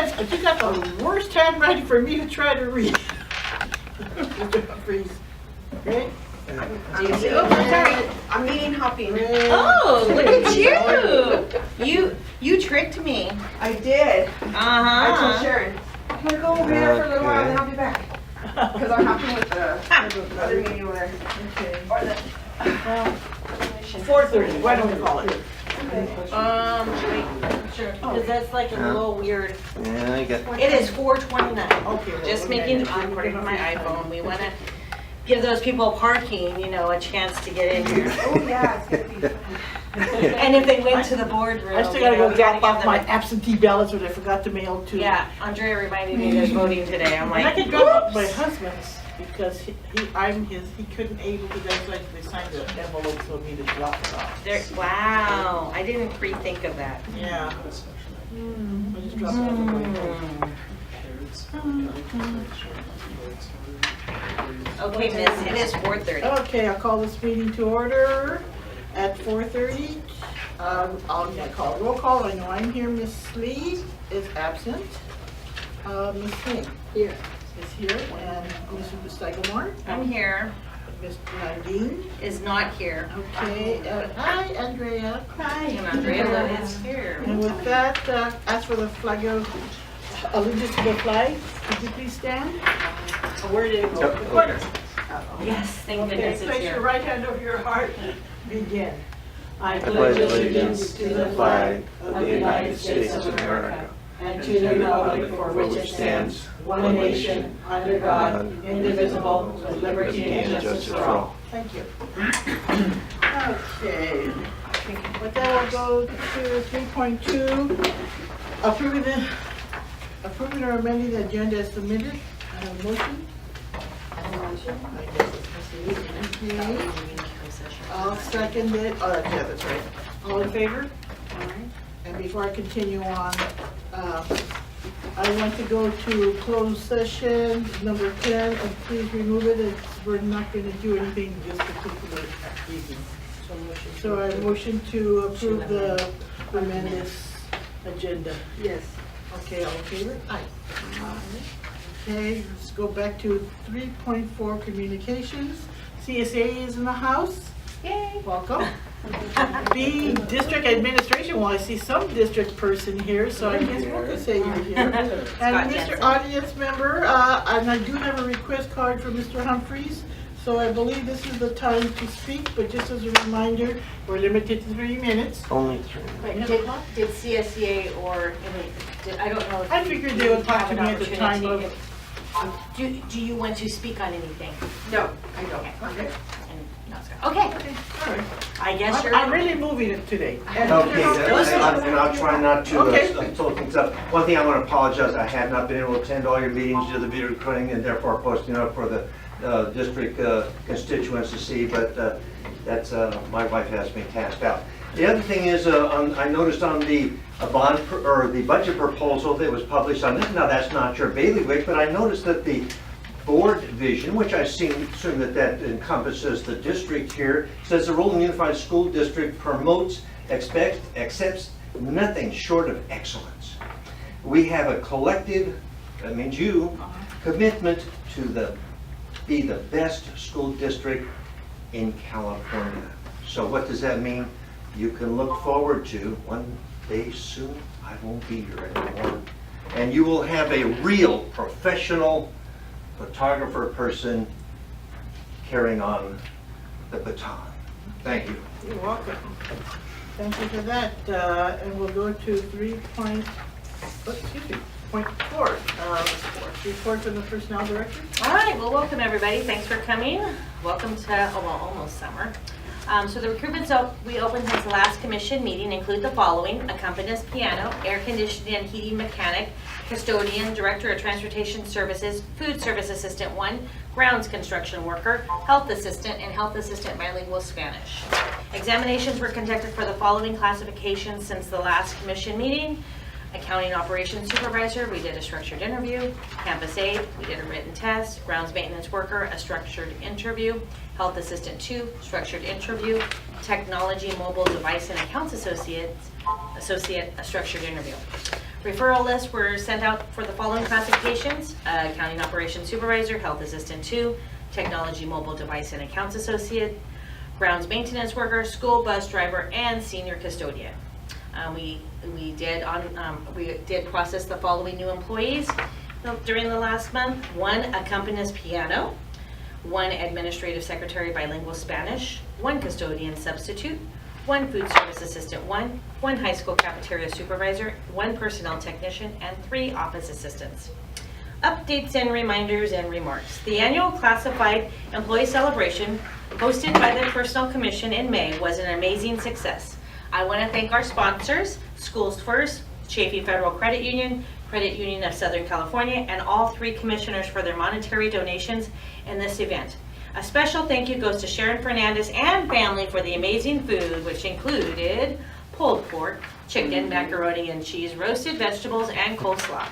You got the worst handwriting for me to try to read. Mr. Humphreys. Great. Sorry, I'm meeting hopping. Oh, look at you! You tricked me. I did. I told Uh-huh. Sharon, I'm gonna go over there for a little while and then I'll be back. Because I'm hopping with the other meeting over there. Okay. Or the, 4:30, why don't we call it? Wait, sure, because that's like a little weird. Yeah, I got. It is 4:29. Okay. Just making, according to my iPhone, we want to give those people parking, you know, a chance to get in here. oh yeah, it's gonna be fun. And if they went to the boardroom. I still gotta you know, go we gotta drop give off them my a- absentee ballots, which I forgot to mail to. Yeah, Andrea reminded me there's voting today. I'm And I like, could drop off my oops. husband's because he couldn't able to, that's like they signed the envelope for me to drop it off. Wow, I didn't pre-think of that. Yeah. I just dropped it off the way home. Okay, miss, it is 4:30. Okay, I'll call this meeting to order at 4:30. I'll call roll call. I know I'm here. Miss Lee is absent. Miss King Here. is here, and Mr. Steigelmore, I'm here, Miss Nadine. is not here. Okay, hi, Andrea. Hi. And Andrea is here. And with that, ask for the flag of allegiance to the flag. Could you please stand? Where did it go? The corner. Yes, thank Okay, goodness it's place your here. right hand over your heart. Begin. I pledge allegiance to the flag of the United States of America and to the republic for which it stands, one nation, under God, indivisible, with liberty and justice for all. Thank you. Okay. With that, we'll go to 3.2, approving or amending the agenda as submitted. I have a motion. I guess it's Mr. Lee. Okay. I'll second it. Oh, yeah, that's right. All in favor? And before I continue on, I want to go to closed session number 10, and please remove it. We're not going to do anything this particular evening. So I motion to approve the amended agenda. Yes. Okay, all in favor? Aye. Okay, let's go back to 3.4 communications. CSA is in the house. Yay. Welcome. B, district administration, well, I see some district person here, so I guess we'll just say you're here. And Scott Mr. Jensen. Audience member, and I do have a request card for Mr. Humphreys, so I believe this is the time to speak, but just as a reminder, we're limited to 3 minutes. Only 3. Wait, did CSEA or, I don't know. if I figured they would talk have to an me at the time opportunity of, if- Do you want to speak on anything? No, I don't. Okay. And not Scott. Okay, all right. I guess you're. I'm really moving it today. And Okay, Mr. Humphreys- and I'll try not to Okay. slow things up. One thing I want to apologize, I have not been able to attend all your meetings due to the video recording and therefore posting up for the district constituents to see, but that's, my wife has me tasked out. The other thing is, I noticed on the the budget proposal that was published on this, now that's not your bailiwick, but I noticed that the board vision, which I assume that encompasses the district here, says the Rowland Unified School District promotes, accepts nothing short of excellence. We have a collective, that means you, commitment to be the best school district in California. So what does that mean? You can look forward to one day soon, I won't be here anymore, and you will have a real professional photographer person carrying on the baton. Thank you. You're welcome. Thank you for that. And we'll go to 3.4. Report from the personnel director. All right, well, welcome everybody. Thanks for coming. Welcome to, almost summer. So the recruitments we opened since the last commission meeting include the following: accompanist, piano, air conditioning and heating mechanic, custodian, director of transportation services, food service assistant 1, grounds construction worker, health assistant, and health assistant bilingual Spanish. Examinations were conducted for the following classifications since the last commission meeting: accounting operations supervisor, we did a structured interview; campus aide, we did a written test; grounds maintenance worker, a structured interview; health assistant 2, structured interview; technology, mobile device and accounts associate, a structured interview. Referral lists were sent out for the following classifications: Accounting Operations Supervisor, Health Assistant 2, Technology Mobile Device and Accounts Associate, Grounds Maintenance Worker, School Bus Driver, and Senior Custodian. We did process the following new employees during the last month: 1 accompanist piano, 1 administrative secretary bilingual Spanish, 1 custodian substitute, 1 food service assistant 1 high school cafeteria supervisor, 1 personnel technician, and 3 office assistants. Updates and reminders and remarks. The annual classified employee celebration hosted by the Personnel Commission in May was an amazing success. I want to thank our sponsors, Schools First, Chafee Federal Credit Union of Southern California, and all 3 commissioners for their monetary donations in this event. A special thank you goes to Sharon Fernandez and family for the amazing food, which included pulled pork, chicken, macaroni and cheese, roasted vegetables, and coleslaw.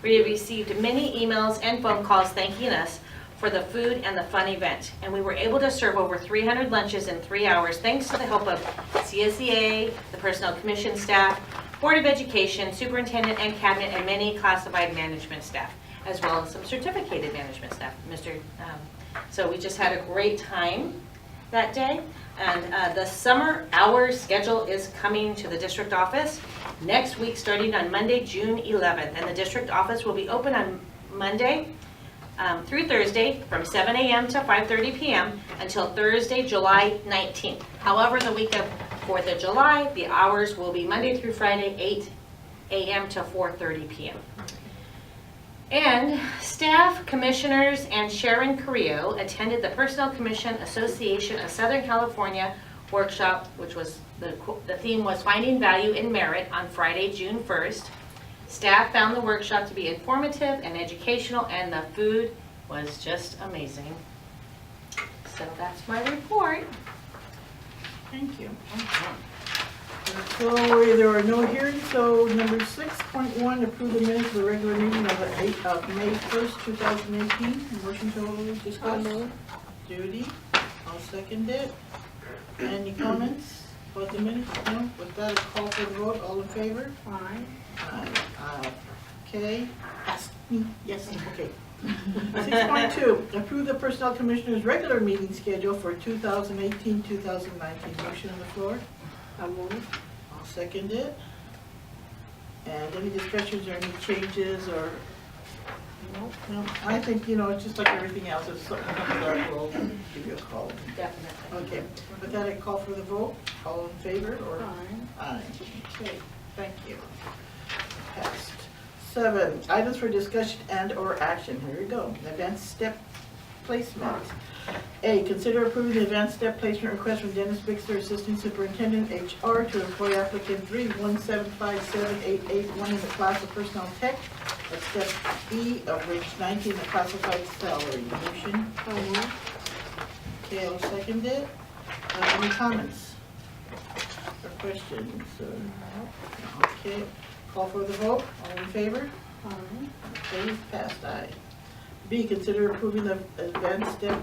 We received many emails and phone calls thanking us for the food and the fun event, and we were able to serve over 300 lunches in 3 hours thanks to the help of CSEA, the Personnel Commission staff, Board of Education, Superintendent and Cabinet, and many classified management staff, as well as some certificated management staff. So we just had a great time that day, and the summer hours schedule is coming to the district office next week, starting on Monday, June 11th, and the district office will be open on Monday through Thursday from 7 a.m. to 5:30 p.m. until Thursday, July 19th. However, the week of 4th of July, the hours will be Monday through Friday, 8 a.m. to 4:30 p.m. And staff, commissioners, and Sharon Carrillo attended the Personnel Commission Association of Southern California workshop, which was the theme was Finding Value in Merit, on Friday, June 1st. Staff found the workshop to be informative and educational, and the food was just amazing. So that's my report. Thank you. So there are no hearings, so number 6.1, approve the minutes of the regular meeting of May 1st, 2018. Motion to discuss. Judy, I'll second it. Any comments about the minutes? No? With that, a call for the vote. All in favor? Aye. Aye. Okay. Ask me. Yes, okay. 6.2, approve the Personnel Commissioner's regular meeting schedule for 2018-2019. Motion on the floor. I'll move. I'll second it. And any discussions or any changes or? No, I think, it's just like everything else. If something comes up, we'll give you a call. Definitely. Okay. With that, I call for the vote. All in favor or? Aye. Aye. Okay, thank you. Passed. 7, items for discussion and or action. Here we go. Advanced step placement. A, consider approving the advanced step placement request from Dennis Bixler, Assistant Superintendent, HR, to employ applicant 317578881 in the class of Personnel Tech at step E of range 19, the classified salary. Motion? I'll move. Okay, I'll second it. Any comments or questions? Okay, call for the vote. All in favor? Aye. Okay, passed. Aye. B, consider approving the advanced step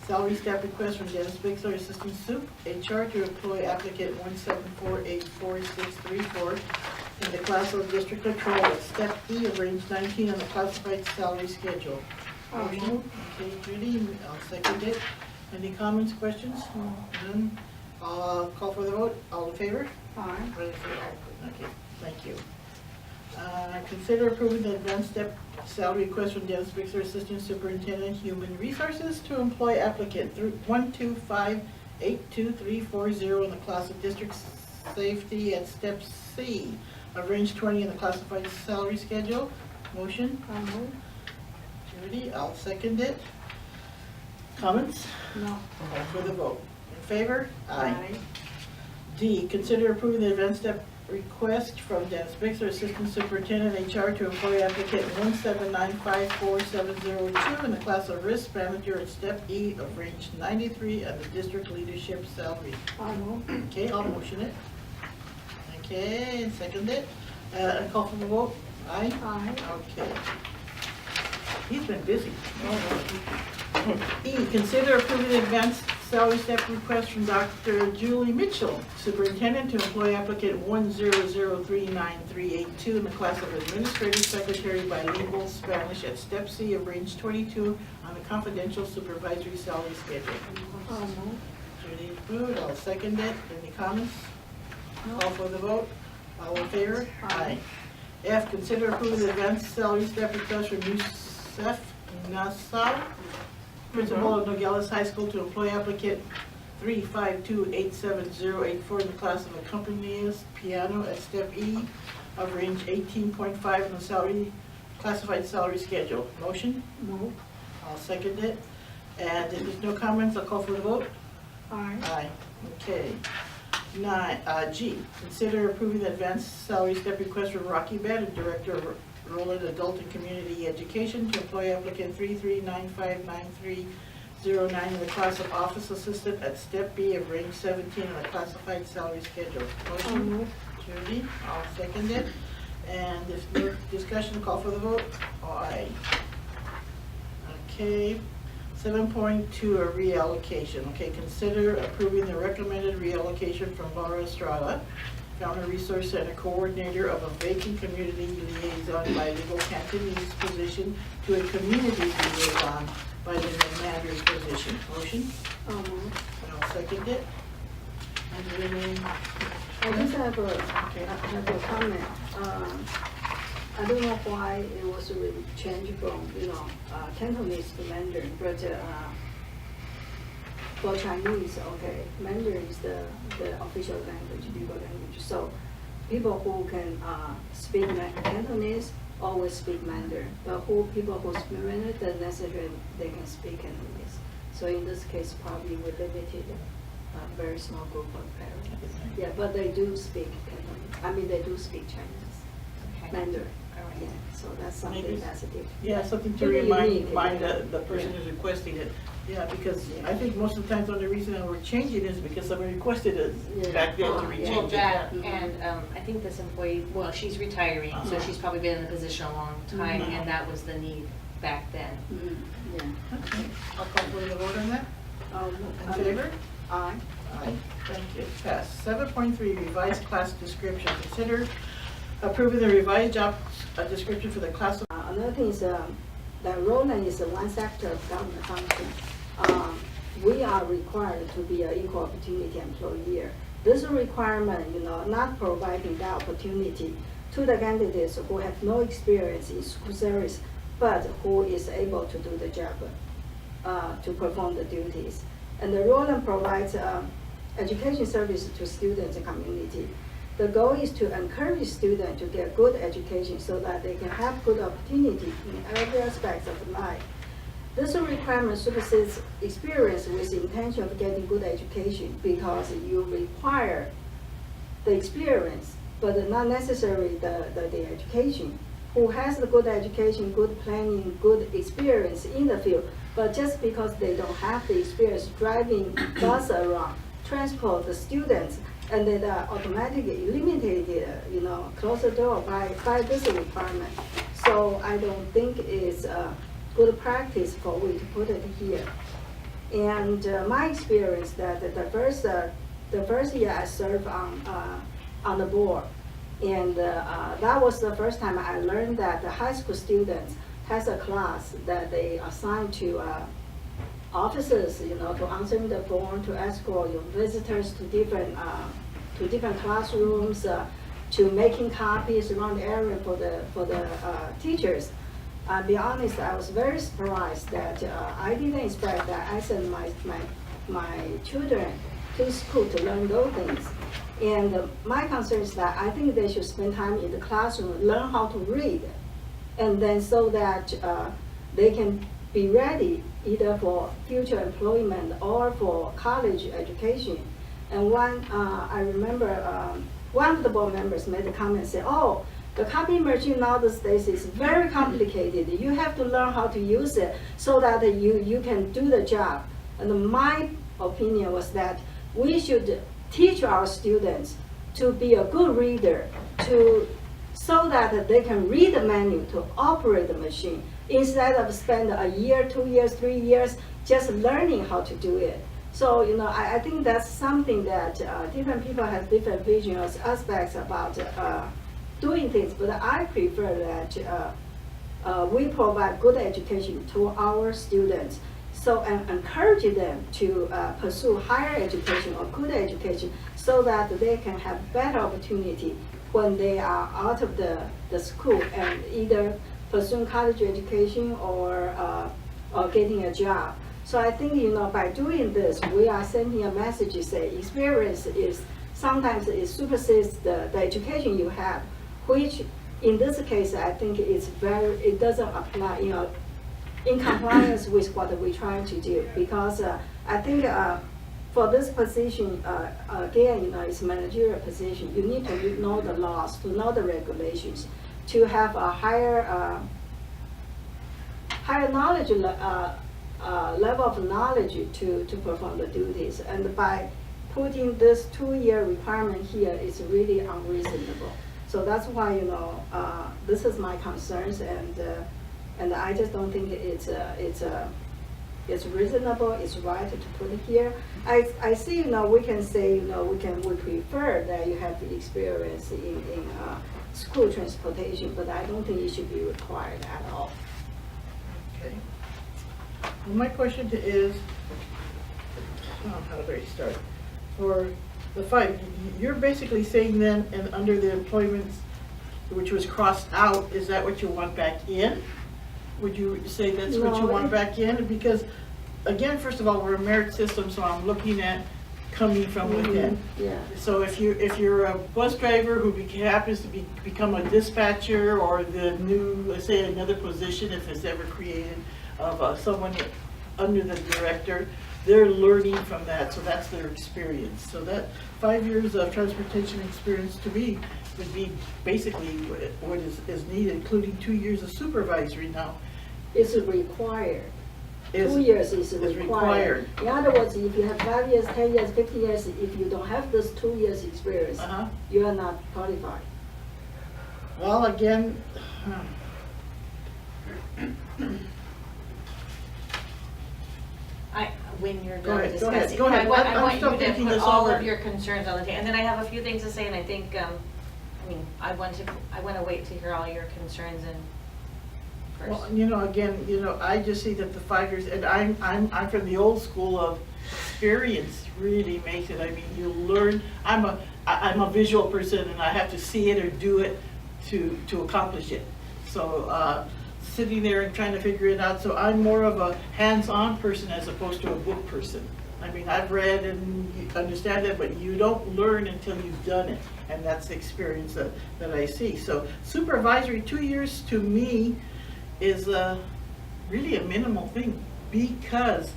salary step request from Dennis Bixler, Assistant Sup, HR, to employ applicant 174846634 in the class of District Control at step E of range 19 on the classified salary schedule. I'll move. Okay, Judy, I'll second it. Any comments, questions? None. Call for the vote. All in favor? Aye. Ready for all. Okay, thank you. Consider approving the advanced step salary request from Dennis Bixler, Assistant Superintendent, Human Resources, to employ applicant 125823340 in the class of District Safety at step C of range 20 in the classified salary schedule. Motion? I'll move. Judy, I'll second it. Comments? No. Call for the vote. In favor? Aye. D, consider approving the advanced step request from Dennis Bixler, Assistant Superintendent, HR, to employ applicant 179544702 in the class of Risk Manager at step E of range 93 at the district leadership salary. I'll move. Okay, I'll motion it. Okay, and second it. Call for the vote. Aye? Aye. Okay. He's been busy. E, consider approving the advanced salary step request from Dr. Julie Mitchell, superintendent, to employ applicant 1003938 in the class of administrative secretary bilingual Spanish at step C of range 22 on a confidential supervisory salary schedule. Judy moved, I'll second it. Any comments? Call for the vote. All in favor? Aye. F, consider approving the advanced salary step request from Yusef Nassau, principal of Nogales High School, to employ applicant 352-87084 in the class of accompanist piano at step E of range 18.5 in the salary, classified salary schedule. Motion? Move. I'll second it. And if there's no comments, I'll call for the vote. Aye. Aye. Okay. G, consider approving the advanced salary step request from Rocky Bennett, Director of Rowland Adult and Community Education, to employ applicant 33959309 in the class of office assistant at step B of range 17 on the classified salary schedule. Motion? Judy, I'll second it. And if no discussion, call for the vote. Aye. Okay. 7.2, a reallocation. Okay, consider approving the recommended reallocation from Laura Estrada, Family Resource Center Coordinator, of a vacant community liaison bilingual Cantonese position to a community liaison bilingual Mandarin position. Motion? I'll second it. And then, I just have a comment. I don't know why it was really changed from, Cantonese to Mandarin, but for Chinese, okay, Mandarin is the official language, legal language. So people who can speak Cantonese always speak Mandarin, but people who speak Mandarin, not necessarily they can speak Cantonese. So in this case, probably we limited a very small group of parents. Yeah, but they do speak Cantonese. I mean, they do speak Chinese, Okay. Mandarin. All right. Yeah, so that's something Maybe. that's a different. yeah, something to Really remind unique, the person who's requesting it. Yeah, because I think most of the times the only reason that we're changing is because somebody requested it Yeah. back then to Oh, rechange Well, it. that, yeah. and I think this employee, well, she's retiring, so Uh-huh. she's probably been in the position a long time, Mhm. and that was the need back then. Yeah. Okay, I'll call for the vote on that. In favor? Aye. Aye. Thank you. Pass. 7.3, revised class description. Consider approving the revised job description for the class of. Another thing is that Rowland is one sector of government function. We are required to be an equal opportunity employer. This requirement, not providing that opportunity to the candidates who have no experience in school service, but who is able to do the job, to perform the duties. And the Rowland provides education service to students and community. The goal is to encourage students to get good education so that they can have good opportunity in every aspect of life. This requirement supersedes experience with the intention of getting good education because you require the experience, but not necessarily the education. Who has the good education, good planning, good experience in the field, but just because they don't have the experience driving bus around, transport the students, and then automatically eliminated, close the door by this requirement. So I don't think it's a good practice for we to put it here. And my experience that the first year I served on the board, and that was the first time I learned that the high school students has a class that they assign to officers, to answering the phone, to escort your visitors to different classrooms, to making copies around the area for the teachers. I'll be honest, I was very surprised that I didn't expect that I sent my children to school to learn those things. And my concern is that I think they should spend time in the classroom, learn how to read, and then so that they can be ready either for future employment or for college education. And I remember one of the board members made a comment and said, "Oh, the copy machine nowadays is very complicated. You have to learn how to use it so that you can do the job." And my opinion was that we should teach our students to be a good reader, so that they can read the manual to operate the machine, instead of spend a year, 2 years, 3 years just learning how to do it. So, I think that's something that different people have different visions, aspects about doing things, but I prefer that we provide good education to our students. So, and encourage them to pursue higher education or good education so that they can have better opportunity when they are out of the school and either pursuing college education or getting a job. So I think, by doing this, we are sending a message to say experience is sometimes it supersedes the education you have, which in this case, I think it doesn't apply, in compliance with what we're trying to do. Because I think for this position, again, it's a managerial position. You need to know the laws, to know the regulations, to have a higher knowledge, level of knowledge to perform the duties. And by putting this 2-year requirement here is really unreasonable. So that's why, this is my concerns, and I just don't think it's reasonable, it's right to put it here. I see, we can say, we prefer that you have the experience in school transportation, but I don't think it should be required at all. Okay. Well, my question is, how do I start? For the 5, you're basically saying then, and under the employment, which was crossed out, is that what you want back in? Would you say that's what you No. want back in? Because, again, first of all, we're a merit system, so I'm looking at coming from within. Yeah. So if you're a bus driver who happens to become a dispatcher, or the new, let's say another position, if it's ever created, of someone under the director, they're learning from that, so that's their experience. So that 5 years of transportation experience to me would be basically what is needed, including 2 years of supervisory now. It's required. Is- 2 years is is required. In other words, if you have 5 years, 10 years, 15 years, if you don't have this 2 years experience, Uh-huh. you are not qualified. Well, again, When you're Go done ahead, discussing, go ahead. I want I'm still you to thinking put this all over. of your concerns on the table. And then I have a few things to say, and I think, I want to wait to hear all your concerns and first. well, again, I just see that the 5 years, and I'm from the old school of experience really makes it. I mean, you learn. I'm a visual person, and I have to see it or do it to accomplish it. So sitting there and trying to figure it out. So I'm more of a hands-on person as opposed to a book person. I mean, I've read and you understand it, but you don't learn until you've done it, and that's the experience that I see. So supervisory, 2 years to me is really a minimal thing, because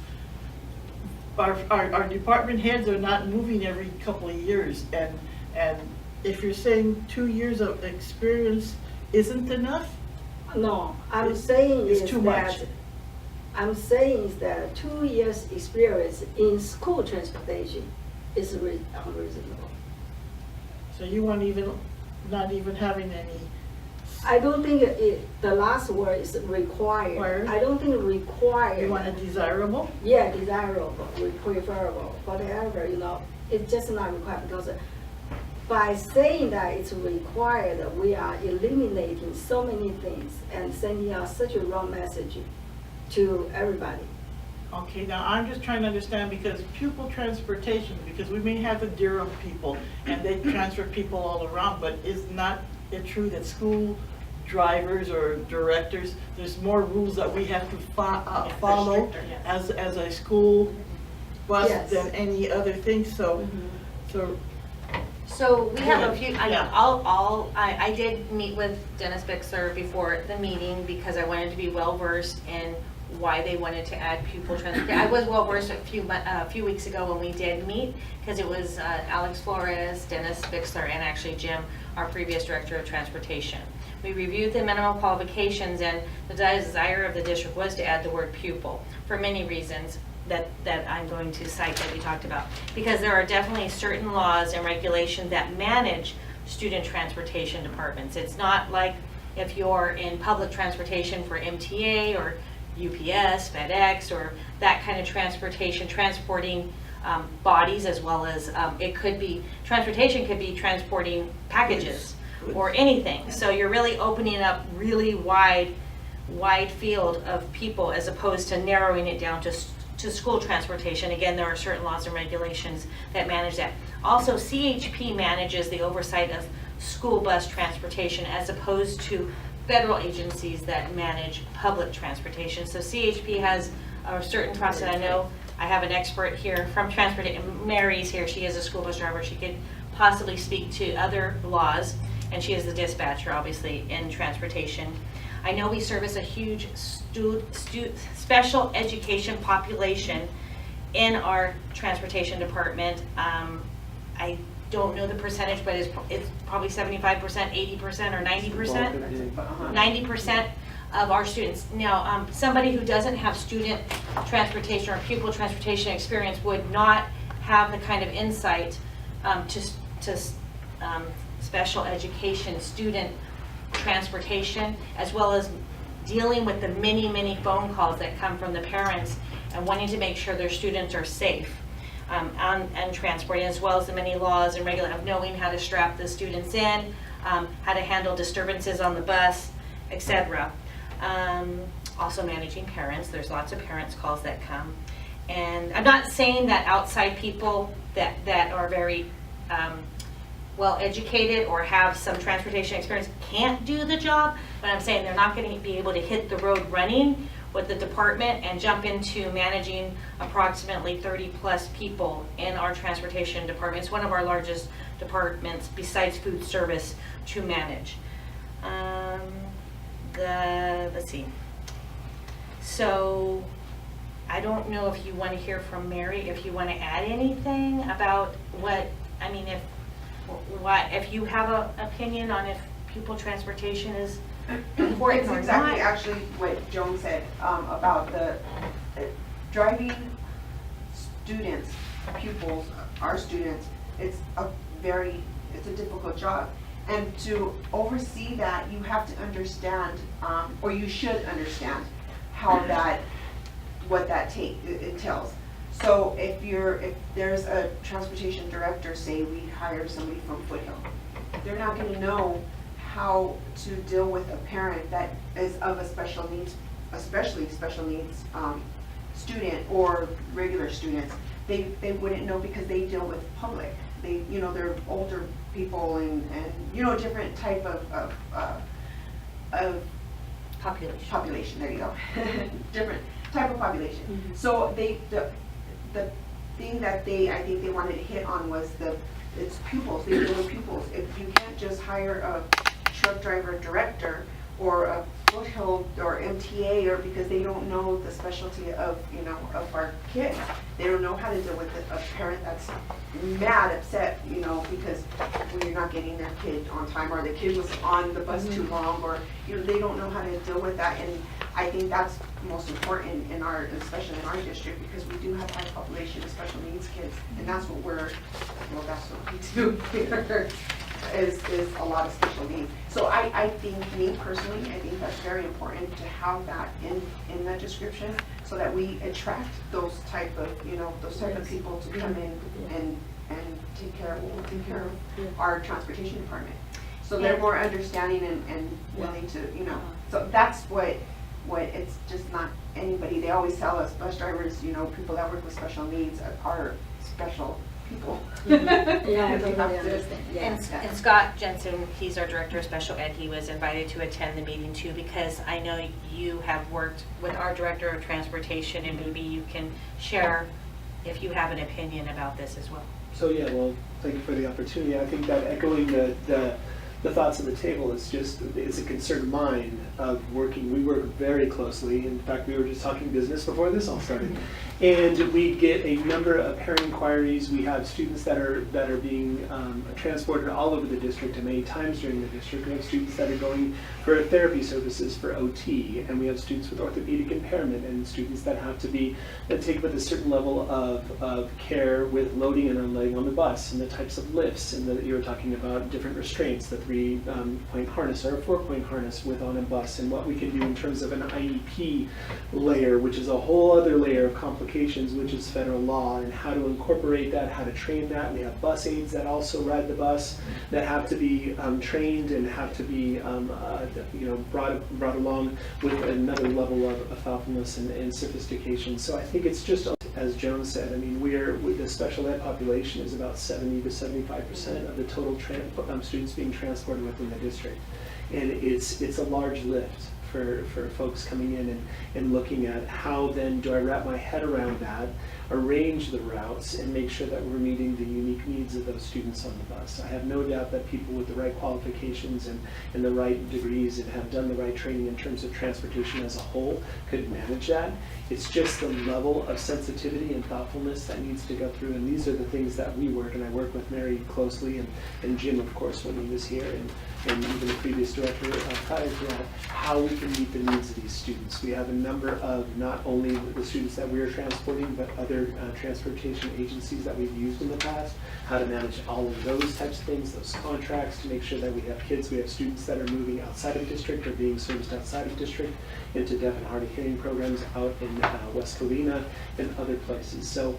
our department heads are not moving every couple of years, and if you're saying 2 years of experience isn't enough, No, I'm saying it's is too much. that, I'm saying is that 2 years experience in school transportation is unreasonable. so you want not even having any. I don't think the last word is required. Required? I don't think required. You want a desirable? Yeah, desirable, preferable, whatever, it's just not required, because by saying that it's required, we are eliminating so many things and sending out such a wrong message to everybody. Okay, now I'm just trying to understand, because pupil transportation, because we may have the Durham people and they transfer people all around, but is not it true that school drivers or directors, there's more rules that we have to follow stricter, yes. as a school bus Yes. than any other thing? So So we have a few, Yeah. I did meet with Dennis Bixler before the meeting because I wanted to be well-versed in why they wanted to add pupil transportation. I was well-versed a few weeks ago when we did meet, because it was Alex Flores, Dennis Bixler, and actually Jim, our previous director of transportation. We reviewed the minimum qualifications, and the desire of the district was to add the word pupil for many reasons that I'm going to cite that we talked about. Because there are definitely certain laws and regulations that manage student transportation departments. It's not like if you're in public transportation for MTA or UPS, FedEx, or that kind of transportation, transporting bodies, as well as it could be, transportation could be transporting packages or anything. So you're really opening up really wide field of people as opposed to narrowing it down to school transportation. Again, there are certain laws and regulations that manage that. Also, CHP manages the oversight of school bus transportation as opposed to federal agencies that manage public transportation. So CHP has a certain process. I know I have an expert here from transportation. Mary's here. She is a school bus driver. She could possibly speak to other laws, and she is the dispatcher, obviously, in transportation. I know we service a huge special education population in our transportation department. I don't know the percentage, but it's probably 75%, 80%, or 90%. 90% of our students. Now, somebody who doesn't have student transportation or pupil transportation experience would not have the kind of insight to special education student transportation, as well as dealing with the many phone calls that come from the parents and wanting to make sure their students are safe and transporting, as well as the many laws and regulations of knowing how to strap the students in, how to handle disturbances on the bus, etc. Also managing parents. There's lots of parents calls that come. And I'm not saying that outside people that are very well educated or have some transportation experience can't do the job, but I'm saying they're not going to be able to hit the road running with the department and jump into managing approximately 30 plus people in our transportation department. It's one of our largest departments besides food service to manage. Let's see. So I don't know if you want to hear from Mary, if you want to add anything about if you have an opinion on if pupil transportation is important It's or exactly not. actually what Joan said about the driving students, pupils, our students. It's a difficult job, and to oversee that, you have to understand, or you should understand, what that entails. So if there's a transportation director, say we hire somebody from Foothill, they're not going to know how to deal with a parent that is of a special needs, especially special needs student or regular students. They wouldn't know because they deal with public. They're older people and different type of population. There you go. Different type of population. Mm-hmm. So the thing that I think they wanted to hit on was it's pupils. They deal with pupils. If you can't just hire a truck driver director or a Foothill or MTA, or because they don't know the specialty of our kids, they don't know how to deal with a parent that's mad, upset, because you're not getting their kid on time, or the kid was on the bus too long, or they don't know how to deal with that. And I think that's most important especially in our district, because we do have a high population of special needs kids, and that's what we do here. Is a lot of special needs. So I think, me personally, I think that's very important to have that in the description, so that we attract those type of people to come in and take care of our transportation department. So they're more understanding and willing to, so that's what it's just not anybody. They always tell us bus drivers, people that work with special needs are special people. Yeah, I totally understand. Yeah. And Scott Jensen, he's our director of special ed. He was invited to attend the meeting too, because I know you have worked with our director of transportation, and maybe you can share if you have an opinion about this as well. So yeah, well, thank you for the opportunity. I think that echoing the thoughts on the table is a concern of mine of working. We work very closely. In fact, we were just talking business before this all started. And we get a number of parent inquiries. We have students that are being transported all over the district and many times during the district. We have students that are going for therapy services for OT, and we have students with orthopedic impairment, and students that have to be taken with a certain level of care with loading and unloading on the bus, and the types of lifts, and you were talking about different restraints that the 3-point harness or a 4-point harness with on a bus, and what we can do in terms of an IEP layer, which is a whole other layer of complications, which is federal law, and how to incorporate that, how to train that. We have bus aides that also ride the bus that have to be trained and have to be brought along with another level of thoughtfulness and sophistication. So I think it's just, as Joan said, I mean, with the special ed population is about 70 to 75% of the total students being transported within the district. And it's a large lift for folks coming in and looking at how then do I wrap my head around that, arrange the routes, and make sure that we're meeting the unique needs of those students on the bus. I have no doubt that people with the right qualifications and the right degrees and have done the right training in terms of transportation as a whole could manage that. It's just the level of sensitivity and thoughtfulness that needs to go through, and these are the things that we work, and I work with Mary closely, and Jim, of course, when he was here, and even the previous director prior to that, how we can meet the needs of these students. We have a number of not only the students that we're transporting, but other transportation agencies that we've used in the past, how to manage all of those types of things, those contracts, to make sure that we have kids, we have students that are moving outside of district or being serviced outside of district into deaf and hard of hearing programs out in West Covina and other places. So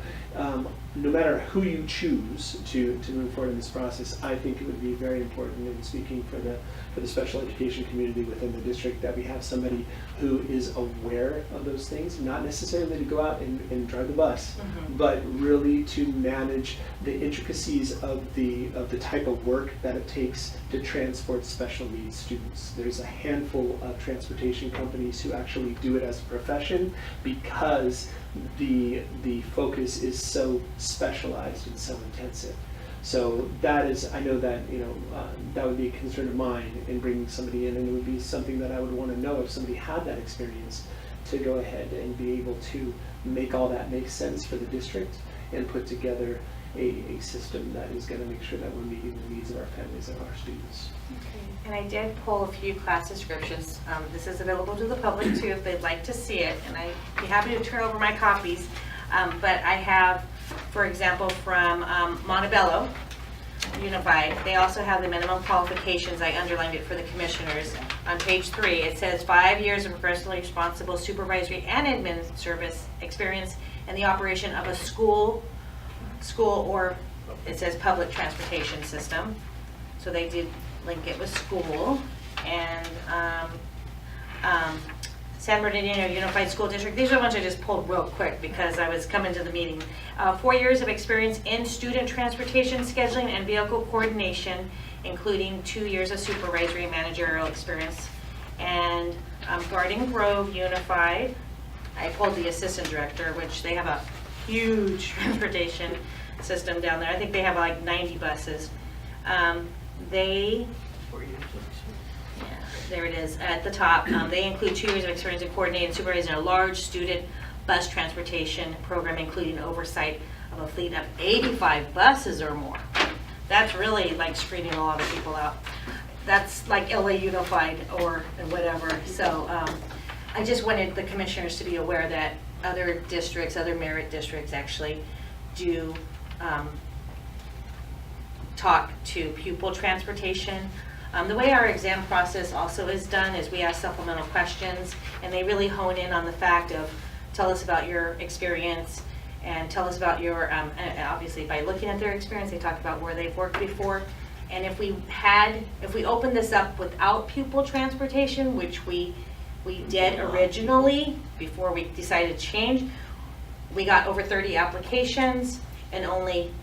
no matter who you choose to move forward in this process, I think it would be very important, in speaking for the special education community within the district, that we have somebody who is aware of those things, not necessarily to go out and drive the bus, but really to manage the intricacies of the type of work that it takes to transport special needs students. There's a handful of transportation companies who actually do it as a profession because the focus is so specialized and so intensive. So that is, I know that, that would be a concern of mine in bringing somebody in, and it would be something that I would want to know if somebody had that experience, to go ahead and be able to make all that make sense for the district and put together a system that is going to make sure that we're meeting the needs of our families and our students. Okay. And I did pull a few class descriptions. This is available to the public too if they'd like to see it, and I'd be happy to turn over my copies. But I have, for example, from Montebello Unified, they also have the minimum qualifications. I underlined it for the commissioners. On page 3, it says 5 years of professionally responsible supervisory and admin service experience in the operation of a school, or it says public transportation system. So they did link it with school. And San Bernardino Unified School District. These are the ones I just pulled real quick because I was coming to the meeting. 4 years of experience in student transportation scheduling and vehicle coordination, including 2 years of supervisory and managerial experience. And Garden Grove Unified, I pulled the assistant director, which they have a huge transportation system down there. I think they have like 90 buses. There it is at the top. They include 2 years of experience in coordinating and supervising a large student bus transportation program, including oversight of a fleet of 85 buses or more. That's really like screening a lot of people out. That's like LA Unified or whatever. So I just wanted the commissioners to be aware that other districts, other merit districts actually do talk to pupil transportation. The way our exam process also is done is we ask supplemental questions, and they really hone in on the fact of, tell us about your experience and tell us about your, and obviously by looking at their experience, they talk about where they've worked before. And if we opened this up without pupil transportation, which we did originally before we decided to change, we got over 30 applications, and only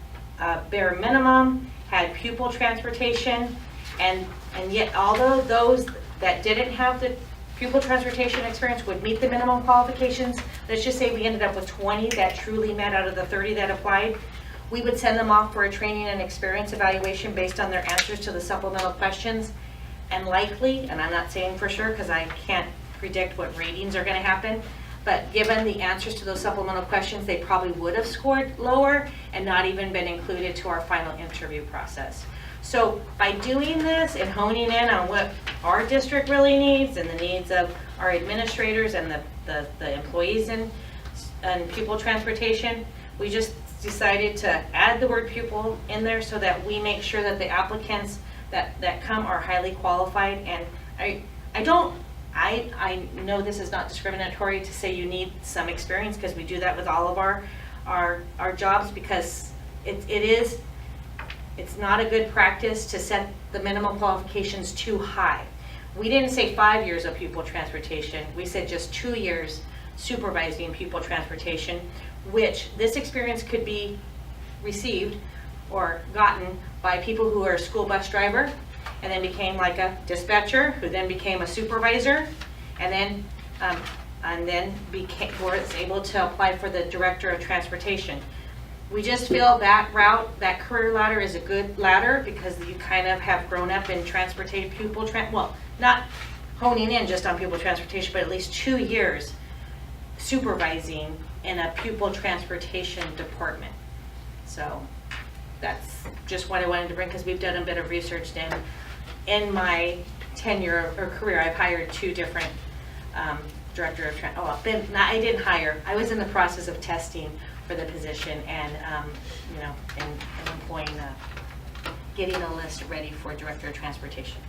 bare minimum had pupil transportation. And yet, although those that didn't have the pupil transportation experience would meet the minimum qualifications, let's just say we ended up with 20 that truly met out of the 30 that applied, we would send them off for a training and experience evaluation based on their answers to the supplemental questions. And likely, and I'm not saying for sure because I can't predict what ratings are going to happen, but given the answers to those supplemental questions, they probably would have scored lower and not even been included to our final interview process. So by doing this and honing in on what our district really needs and the needs of our administrators and the employees in pupil transportation, we just decided to add the word pupil in there so that we make sure that the applicants that come are highly qualified, and I know this is not discriminatory to say you need some experience, because we do that with all of our jobs, because it's not a good practice to set the minimum qualifications too high. We didn't say 5 years of pupil transportation, we said just 2 years supervising pupil transportation, which this experience could be received or gotten by people who are a school bus driver, and then became like a dispatcher, who then became a supervisor, and then was able to apply for the director of transportation. We just feel that route, that career ladder, is a good ladder, because you kind of have grown up in well, not honing in just on pupil transportation, but at least 2 years supervising in a pupil transportation department. So that's just what I wanted to bring, because we've done a bit of research. In my tenure or career, I've hired 2 different director of I didn't hire. I was in the process of testing for the position, and and employing getting a list ready for director of transportation.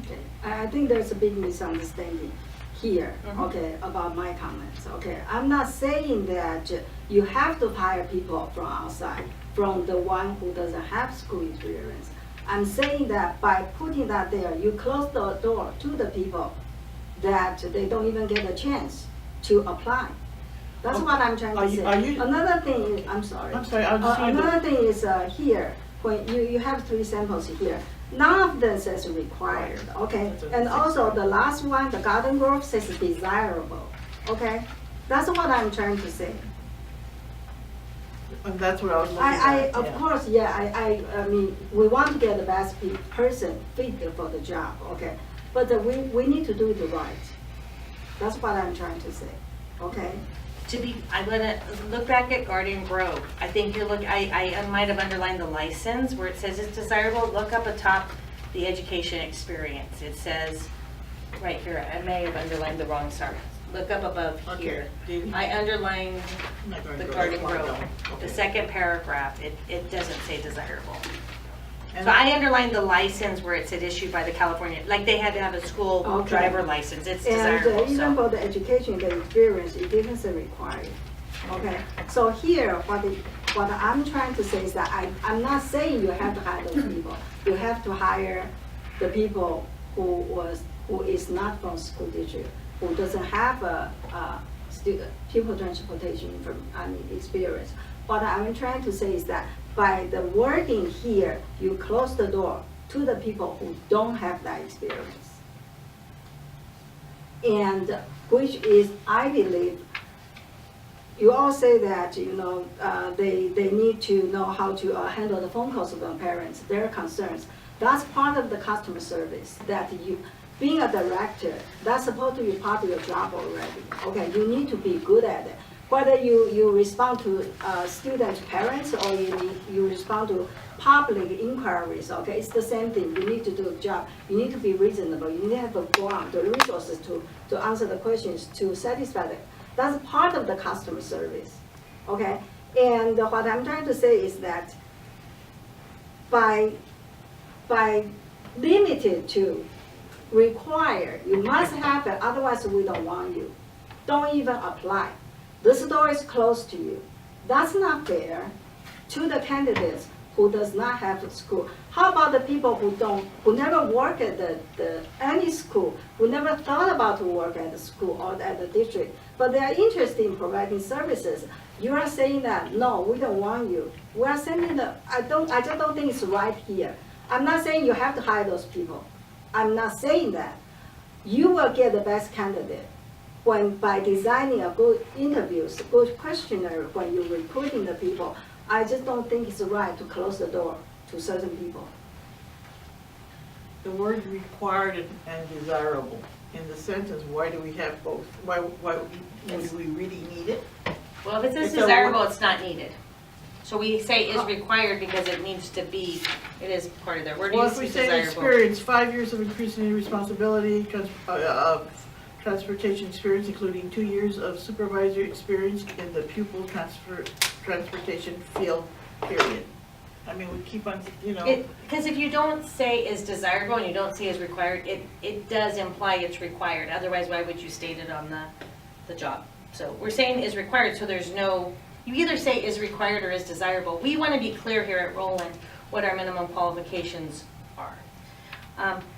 Okay, I think there's a big misunderstanding here, okay, about my comments, okay? I'm not saying that you have to hire people from outside, from the one who doesn't have school experience. I'm saying that by putting that there, you close the door to the people that they don't even get a chance to apply. That's what I'm trying to say. Another thing is, I'm sorry, another thing is here, when you have 3 samples here, none of them says required, okay? And also the last one, the Garden Grove, says desirable, okay? That's what I'm trying to say. And that's what I was looking at. Of course, I mean, we want to get the best person fit for the job, okay? But we need to do it right. That's what I'm trying to say, okay? I'm gonna look back at Garden Grove. I think I might have underlined the license where it says it's desirable. Look up atop the education experience. It says right here. I may have underlined the wrong start. Look up above here. I underlined the Garden Grove. The second paragraph. It doesn't say desirable. So I underlined the license where it said issued by the California, like they had to have a school driver license. It's desirable. And even for the education, the experience, it didn't say required. Okay, so here, what I'm trying to say is that I'm not saying you have to hire those people. You have to hire the people who is not from school district, who doesn't have a pupil transportation experience. What I'm trying to say is that by the wording here, you close the door to the people who don't have that experience. And which is, I believe, you all say that, they need to know how to handle the phone calls of the parents, their concerns. That's part of the customer service, that being a director, that's supposed to be part of your job already. Okay, you need to be good at it. Whether you respond to student parents or you respond to public inquiries, okay, it's the same thing. You need to do a job. You need to be reasonable. You need to have the resources to answer the questions, to satisfy them. That's part of the customer service, okay? And what I'm trying to say is that by limited to require, you must have it, otherwise we don't want you. Don't even apply. This door is closed to you. That's not fair to the candidates who does not have the school. How about the people who never work at any school, who never thought about to work at the school or at the district, but they are interested in providing services? You are saying that, no, we don't want you. We are saying that, I just don't think it's right here. I'm not saying you have to hire those people. I'm not saying that. You will get the best candidate by designing a good interviews, good questionnaire when you're recruiting the people. I just don't think it's right to close the door to certain people. The word required and desirable in the sentence, why do we have both? Why do we really need it? Well, if it says It's a desirable, word- it's not needed. So we say is required because it needs to be, it is part of their word. Well, if we say experience, 5 years of increasing responsibility, transportation experience, including 2 years of supervisory experience in the pupil transportation field, period. I mean, we keep on, you know. Because if you don't say is desirable and you don't say is required, it does imply it's required. Otherwise, why would you state it on the job? So we're saying is required, so there's no, you either say is required or is desirable. We want to be clear here at Rowland what our minimum qualifications are.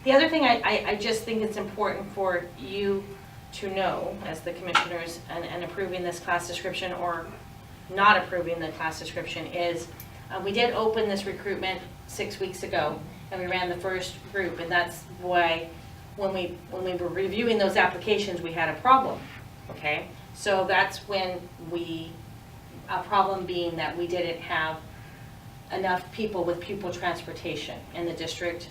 The other thing I just think it's important for you to know as the commissioners and approving this class description or not approving the class description is we did open this recruitment 6 weeks ago and we ran the first group, and that's why when we were reviewing those applications we had a problem, okay? So that's when a problem being that we didn't have enough people with pupil transportation, and the district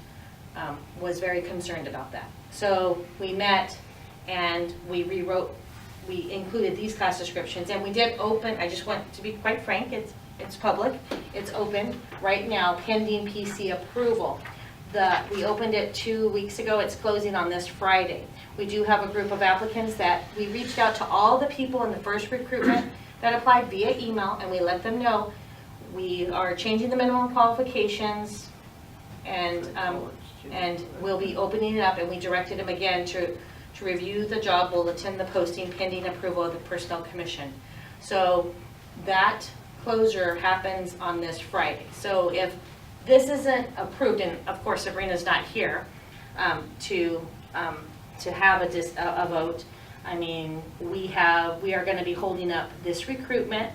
was very concerned about that. So we met and we included these class descriptions, and we did open, I just want to be quite frank, it's public, it's open right now pending PC approval. We opened it 2 weeks ago, it's closing on this Friday. We do have a group of applicants that we reached out to all the people in the first recruitment that applied via email, and we let them know we are changing the minimum qualifications, and we'll be opening it up, and we directed them again to review the job bulletin, the posting pending approval of the Personnel Commission. So that closure happens on this Friday. So if this isn't approved, and of course Sabrina's not here to have a vote, I mean, we are going to be holding up this recruitment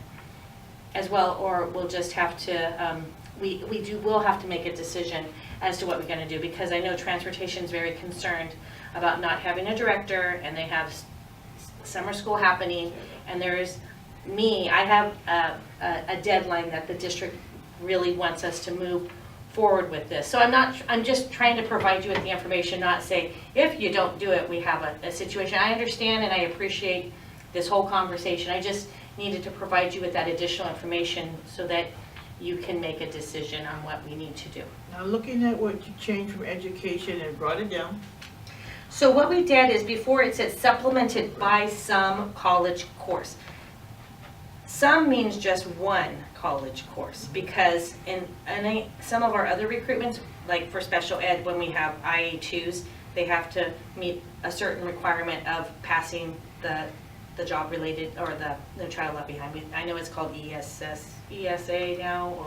as well, or we'll just have to, we'll have to make a decision as to what we're going to do, because I know transportation is very concerned about not having a director, and they have summer school happening, and there's I have a deadline that the district really wants us to move forward with this. So I'm just trying to provide you with the information, not say, if you don't do it, we have a situation. I understand and I appreciate this whole conversation. I just needed to provide you with that additional information so that you can make a decision on what we need to do. Now, looking at what you changed from education and brought it down. So what we did is, before it said supplemented by some college course. Some means just one college course, because in some of our other recruitments, like for special ed, when we have IA2s, they have to meet a certain requirement of passing the job related, or the No Child Left Behind. I know it's called ESA now, or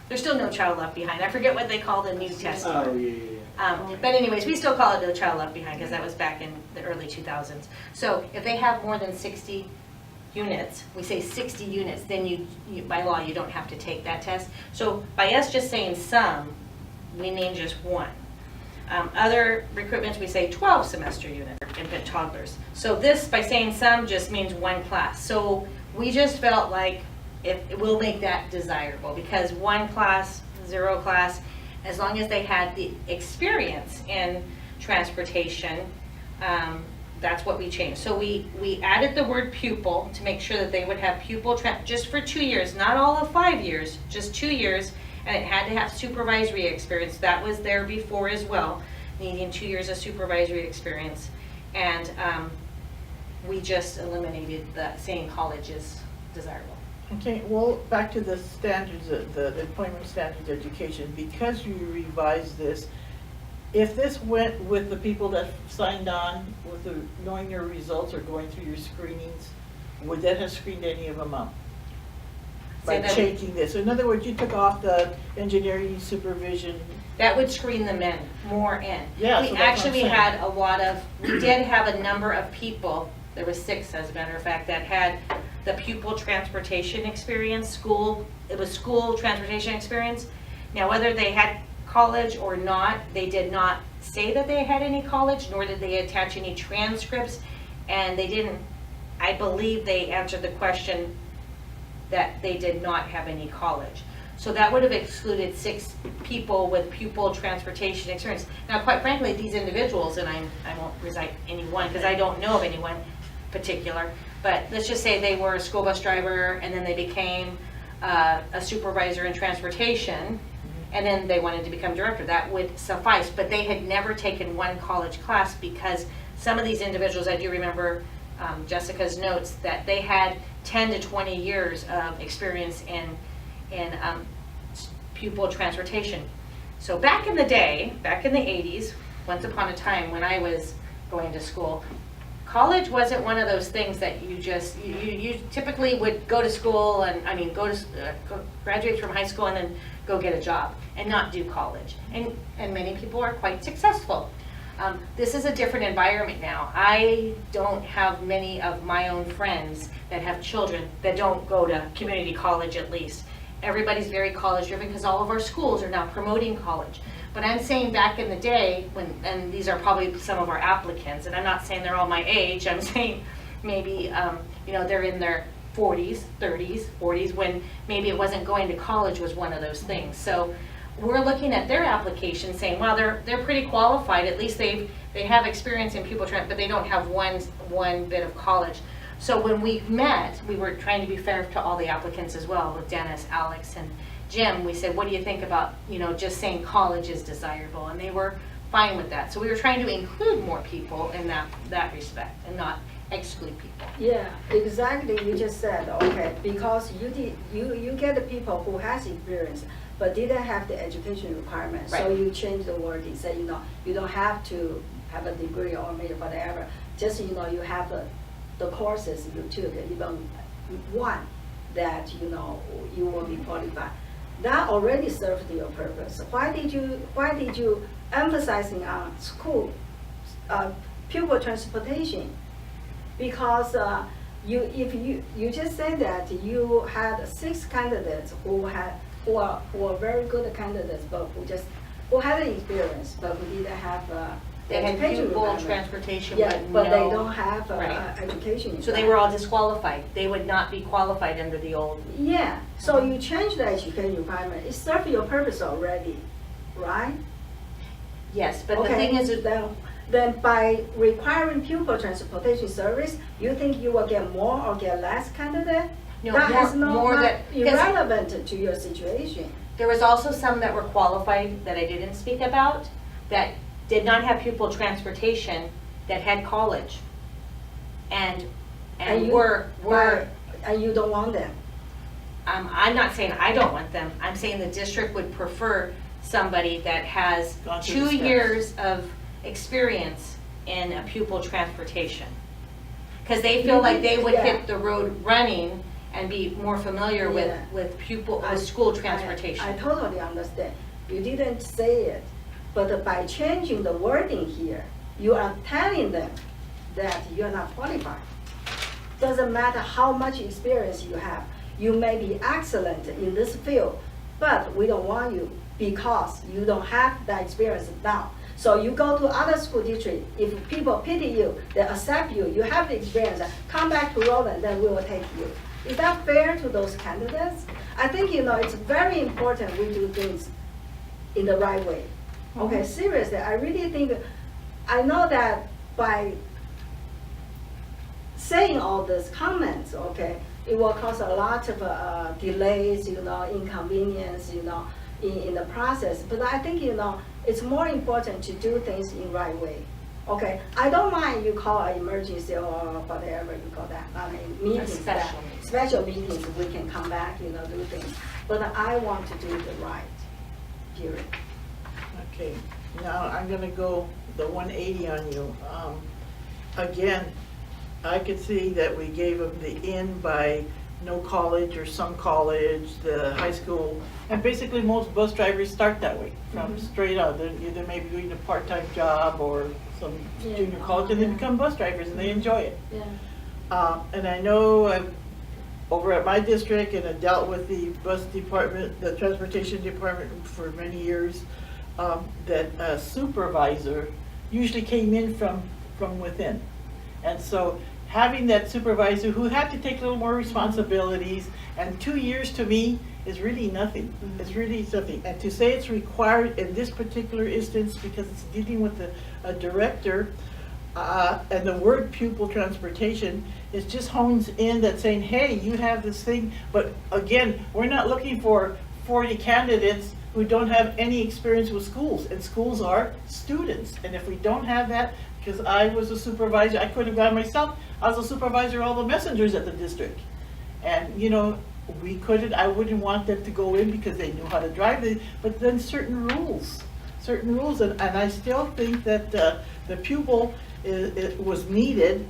there's still No Child Left Behind. I forget what they call the new test. Oh, yeah. But anyways, we still call it No Child Left Behind because that was back in the early 2000s. So if they have more than 60 units, we say 60 units, then you by law you don't have to take that test. So by us just saying some, we name just one. Other recruitments we say 12 semester units, infant toddlers. So this, by saying some, just means one class. So we just felt like it will make that desirable, because one class, zero class, as long as they had the experience in transportation, that's what we changed. So we added the word pupil to make sure that they would have pupil just for 2 years, not all of 5 years, just 2 years, and it had to have supervisory experience. That was there before as well, needing 2 years of supervisory experience. And we just eliminated the saying college is desirable. Okay, well, back to the standards, the employment standards education, because you revised this, if this went with the people that signed on with knowing your results or going through your screenings, would that have screened any of them out? By changing this. So in other words, you took off the engineering supervision. That would screen them in, more in. Yeah, so We that's what I'm actually saying. we did have a number of people, there was 6 as a matter of fact, that had the pupil transportation experience, it was school transportation experience. Now, whether they had college or not, they did not say that they had any college, nor did they attach any transcripts, and they didn't, I believe they answered the question that they did not have any college. So that would have excluded 6 people with pupil transportation experience. Now, quite frankly, these individuals, and I won't recite anyone because I don't know of anyone particular, but let's just say they were a school bus driver and then they became a supervisor in transportation, and then they wanted to become director. That would suffice, but they had never taken one college class, because some of these individuals, I do remember Jessica's notes, that they had 10 to 20 years of experience in pupil transportation. So back in the day, back in the 80s, once upon a time when I was going to school, college wasn't one of those things that you just, you typically would go to school and, I mean, graduate from high school and then go get a job and not do college. And many people are quite successful. This is a different environment now. I don't have many of my own friends that have children that don't go to community college at least. Everybody's very college driven because all of our schools are now promoting college. But I'm saying back in the day, and these are probably some of our applicants, and I'm not saying they're all my age, I'm saying maybe, they're in their 40s, 30s, 40s, when maybe it wasn't going to college was one of those things. So we're looking at their application saying, well, they're pretty qualified, at least they have experience in pupil transit, but they don't have one bit of college. So when we met, we were trying to be fair to all the applicants as well, with Dennis, Alex, and Jim. We said, what do you think about, just saying college is desirable? And they were fine with that. So we were trying to include more people in that respect and not exclude people. Yeah, exactly. You just said, okay, because you get the people who has experience but didn't have the education requirements. So Right. you change the wording, say, you don't have to have a degree or maybe whatever. Just, you have the courses you took, even one that, you will be qualified. That already served your purpose. Why did you emphasizing on school, pupil transportation? Because if you just said that you had 6 candidates who are very good candidates, but who had the experience, but who didn't have They had education pupil requirement. transportation, Yeah, but but no. they don't have Right. education. So they were all disqualified. They would not be qualified under the old. Yeah, so you change the education requirement. It served your purpose already, right? Yes, but the Okay, thing is, then by requiring pupil transportation service, you think you will get more or get less candidate? No, That has more not that- 'cause- irrelevant to your situation. there was also some that were qualified that I didn't speak about, that did not have pupil transportation, that had college. And you- were, And you don't want them. I'm not saying I don't want them, I'm saying the district would prefer somebody that has Gone through 2 the steps. years of experience in a pupil transportation. Because they feel like they would Yeah. hit the road running and be more familiar Yeah. with school transportation. I totally understand. You didn't say it, but by changing the wording here, you are telling them that you're not qualified. Doesn't matter how much experience you have. You may be excellent in this field, but we don't want you because you don't have that experience now. So you go to other school district, if people pity you, they accept you, you have the experience, come back to Rowland, then we will take you. Is that fair to those candidates? I think, it's very important we do things in the right way. Okay, seriously, I really think, I know that by saying all these comments, okay, it will cause a lot of delays, inconvenience, in the process. But I think, it's more important to do things in right way. Okay, I don't mind you call an emergency or whatever you call that, I mean, meetings, special meeting. special meetings, we can come back, do things. But I want to do the right, period. Okay, now I'm gonna go the 180 on you. Again, I could see that we gave them the in by no college or some college, the high school, and basically most bus drivers start that way, from straight out. They're either maybe doing a part-time job or some Yeah. junior college, and they become bus drivers and they enjoy it. Yeah. And I know over at my district, and I dealt with the bus department, the transportation department for many years, that a supervisor usually came in from within. And so having that supervisor who had to take a little more responsibilities, and 2 years to me is really nothing. It's really something. And to say it's required in this particular instance because it's dealing with a director, and the word pupil transportation, it just hones in that saying, hey, you have this thing. But again, we're not looking for 40 candidates who don't have any experience with schools, and schools are students. And if we don't have that, because I was a supervisor, I could have gone myself, I was a supervisor of all the messengers at the district. And we couldn't, I wouldn't want them to go in because they knew how to drive it, but then certain rules, and I still think that the pupil it was needed.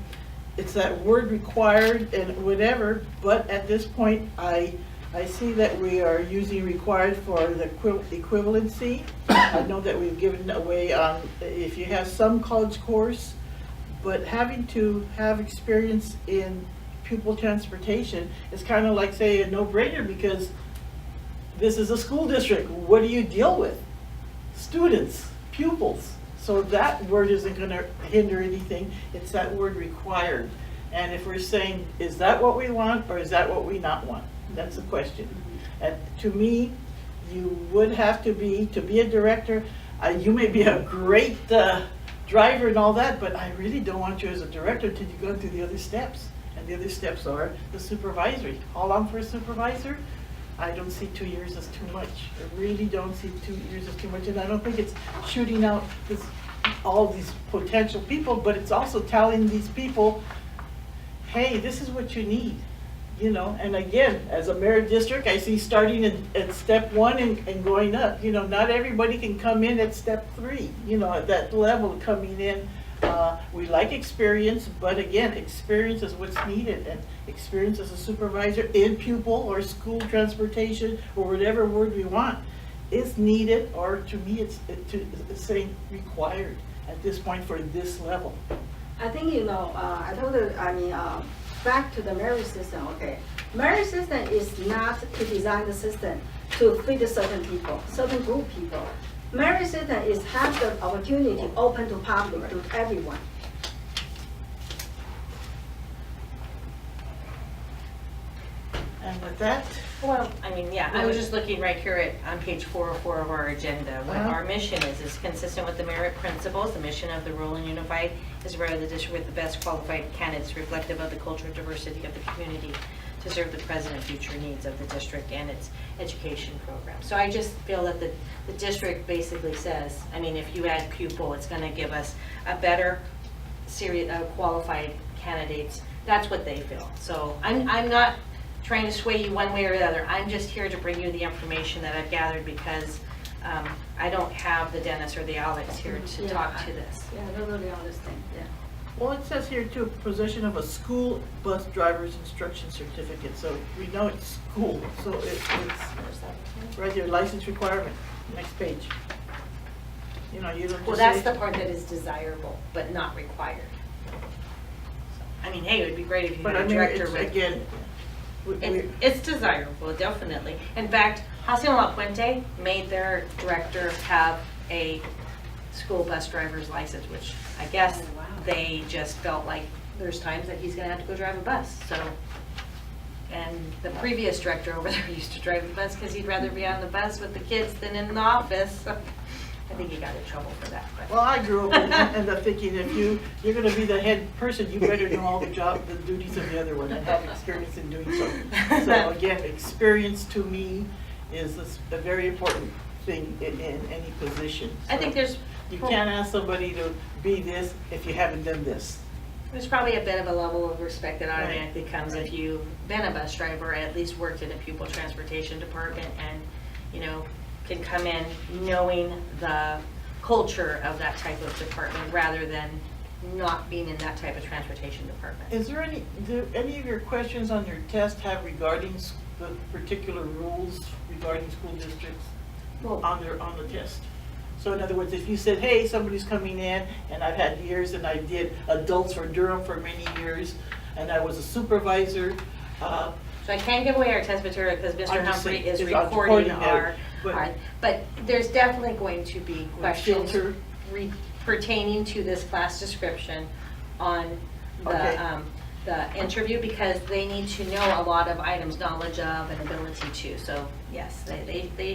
It's that word required and whatever, but at this point, I see that we are using required for the equivalency. I know that we've given away on, if you have some college course, but having to have experience in pupil transportation is kind of like, say, a no-brainer, because this is a school district. What do you deal with? Students, pupils. So that word isn't going to hinder anything. It's that word required. And if we're saying, is that what we want or is that what we not want? That's the question. And to me, you would have to be a director. You may be a great driver and all that, but I really don't want you as a director until you go through the other steps. And the other steps are the supervisory. How long for a supervisor? I don't see 2 years as too much. I really don't see 2 years as too much. And I don't think it's shooting out all these potential people, but it's also telling these people, hey, this is what you need. You know, and again, as a merit district, I see starting at step 1 and going up. You know, not everybody can come in at step 3, you know, at that level coming in. We like experience, but again, experience is what's needed, and experience as a supervisor in pupil or school transportation or whatever word we want is needed, or to me, it's saying required at this point for this level. I think, you know, I told her, back to the merit system, okay. Merit system is not to design the system to fit certain people, certain group people. Merit system is have the opportunity open to public, to everyone. And with that, Well, I mean, yeah, I was just looking right here on page 404 of our agenda. What our mission is consistent with the merit principles. The mission of the Rowland Unified is to provide the district with the best qualified candidates reflective of the cultural diversity of the community to serve the present and future needs of the district and its education program. So I just feel that the district basically says, I mean, if you add pupil, it's going to give us a better series of qualified candidates. That's what they feel. So I'm not trying to sway you one way or the other. I'm just here to bring you the information that I've gathered because I don't have the Dennis or the Alex here to talk to this. Yeah, I don't really understand, yeah. well, it says here too, possession of a school bus driver's instruction certificate. So we know it's school. So it's right there, license requirement. Next page. You know, you don't just Well, that's say, the part that is desirable, but not required. So, I mean, hey, it would be great if you but had I a mean, director it's, with. again, It's desirable, definitely. In fact, Hacienda La Puente made their director have a school bus driver's license, which I guess they just felt like there's times that he's gonna have to go drive a bus, so. And the previous director over there used to drive the bus because he'd rather be on the bus with the kids than in the office, so. I think he got in trouble for that, but. well, I grew up and ended up thinking if you're going to be the head person, you better know all the duties of the other one and have experience in doing so. So again, experience to me is a very important thing in any position. I think there's. You can't ask somebody to be this if you haven't done this. There's probably a bit of a level of respect that automatically comes if you've been a bus driver, or at least worked in a pupil transportation department, and, you know, can come in knowing the culture of that type of department rather than not being in that type of transportation department. Is there do any of your questions on your test have regarding the particular rules regarding school districts on the test? So in other words, if you said, hey, somebody's coming in, and I've had years, and I did adults for Durham for many years, and I was a supervisor. So I can't give away our test material because Mr. I'm just Humphrey saying, is it's recording recording but there's definitely going to be questions filter. pertaining to this class description on the interview, because they need to know a lot of items, knowledge of and ability to. So yes, they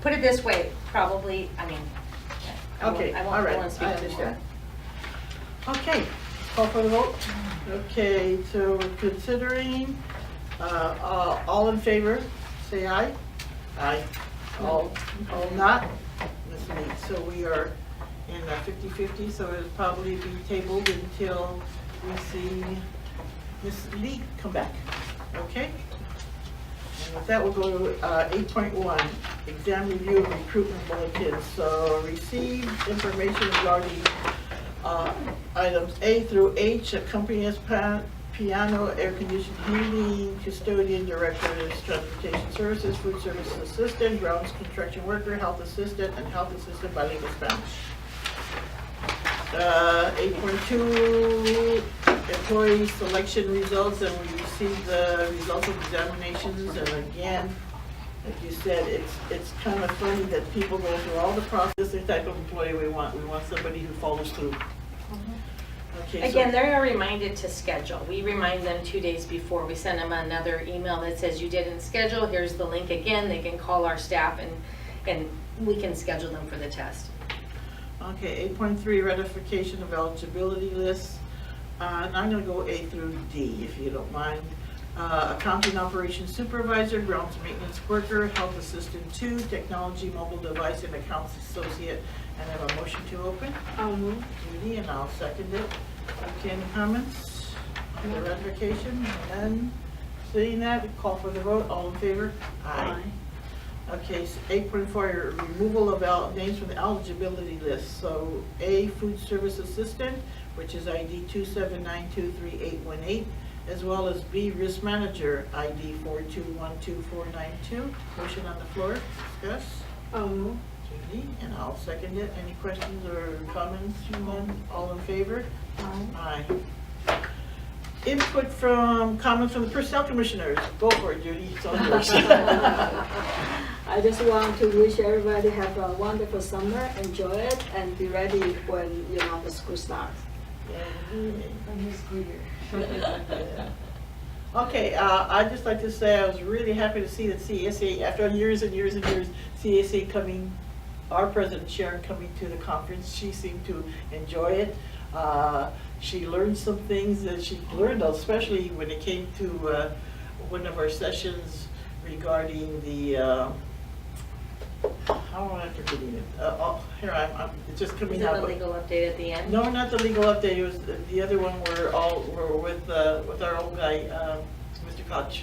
put it this way, probably, I mean, Okay, I all won't right, speak I more. understand. Okay, call for the vote. Okay, so we're considering, all in favor, say aye. Aye. All not? Miss me. So we are in 50-50, so it'll probably be tabled until we see Miss Lee come back. Okay? with that, we'll go to 8.1, exam review of recruitment bulletins. So receive information regarding items A through H, accompanist, piano, air conditioning, heating, custodian, director, transportation services, food services assistant, grounds construction worker, health assistant, and health assistant bilingual Spanish. 8.2, employee selection results, and we received the results of examinations, and again, like you said, it's kind of funny that people go through all the process, the type of employee we want. We want somebody who follows through. Okay, so- Again, they're reminded to schedule. We remind them 2 days before. We send them another email that says you didn't schedule. Here's the link again. They can call our staff and we can schedule them for the test. Okay, 8.3, ratification of eligibility lists. And I'm gonna go A through D, if you don't mind. Accounting operations supervisor, grounds maintenance worker, health assistant 2, technology, mobile device, and accounts associate. And I have a motion to open. Judy, and I'll second it. Okay, any comments on the ratification? None. Seeing that, call for the vote. All in favor? Aye. Okay, so 8.4, removal of names from the eligibility list. So A, food service assistant, which is ID 279238818, as well as B, risk manager, ID 4212492. Motion on the floor, discuss. Judy, and I'll second it. Any questions or comments from them? All in favor? Aye. Input comments from the personnel commissioners. Go for it, Judy, it's all yours. I just want to wish everybody have a wonderful summer, enjoy it, and be ready when, the school starts. Okay, I'd just like to say I was really happy to see that CSA, after years and years and years, CSA coming, our president Sharon coming to the conference, she seemed to enjoy it. She learned some things that she learned, especially when it came to one of our sessions regarding the, how am I forgetting it? Here it's just coming Is it out. the legal update at the end? No, not the legal update. It was the other one. We're with our old guy, Mr. Koch.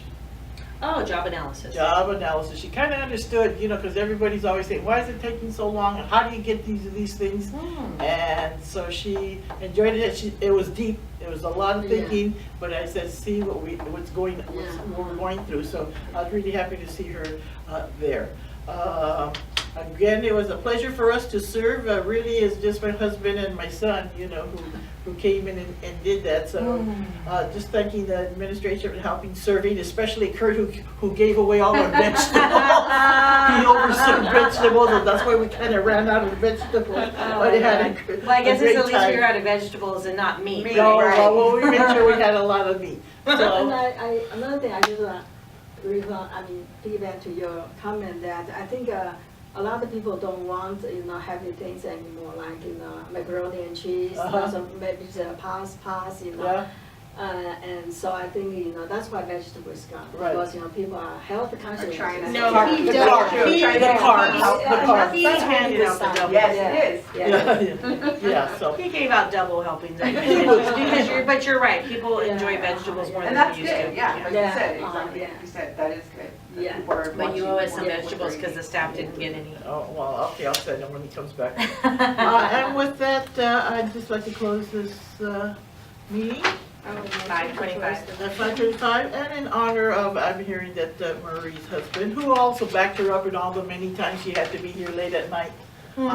Oh, job analysis. Job analysis. She kind of understood, because everybody's always saying, "Why is it taking so long? And how do you get these things?" And so she enjoyed it. It was deep. It was a lot of thinking. But I said, "See what we're going through." So I was really happy to see her there. Again, it was a pleasure for us to serve. Really, it's just my husband and my son, who came in and did that. So just thanking the administration for helping serving, especially Kurt, who gave away all our vegetables. He overserved vegetables, and that's why we kind of ran out of vegetables. But it had Well, I guess a it's great at least time. you're out of vegetables and not meat. No, right? well, we made sure we had a lot of meat. And So, another thing I just piggyback to your comment that I think a lot of people don't want, heavy things anymore, like, macaroni and cheese, also maybe the pass, yeah. And so I think, that's why vegetables gone, Right. because, people are health conscious. trying to- No, The he carbs. does. The carbs. He handed out the double. Yes, it is. Yeah, so. He gave out double helpings. But you're right, people enjoy vegetables more And than that's they used good, to. yeah, like you Yeah. said, exactly, Yeah. like you said, that is good. That Yeah. people are But you watching owe us some more vegetables because the crazy. staff didn't get any. Oh, well, okay, I'll send him when he comes back. And with that, I'd just like to close this meeting 5:25. at 5:35, and in honor of, I'm hearing that Marie's husband, who also backed her up in all the many times she had to be here late at night for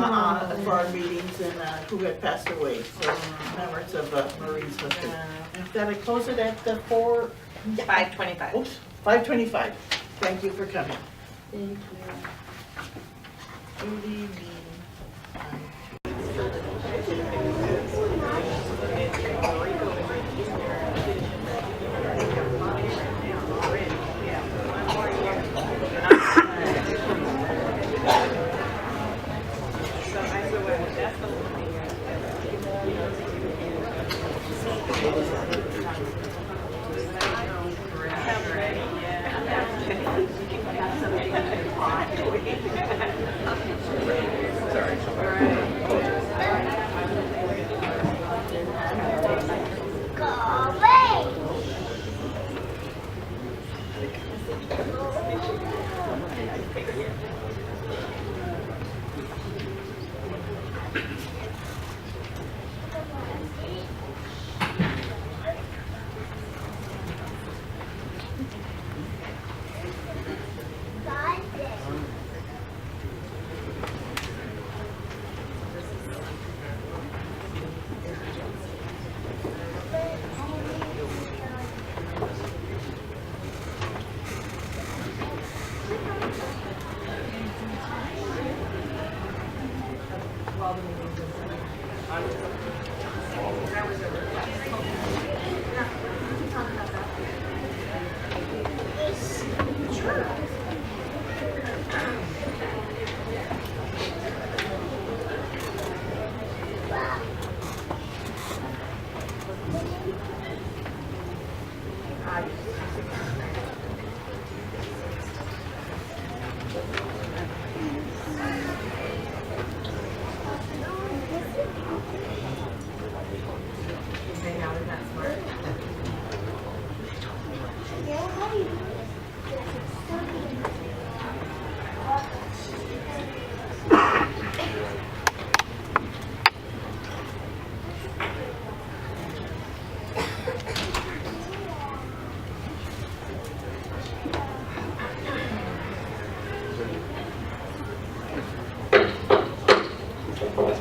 our meetings, and who had passed away. So, remembrance of Marie's husband. And with that, I close it at 5:25. 5:25. Thank you for coming. Thank you. Good evening.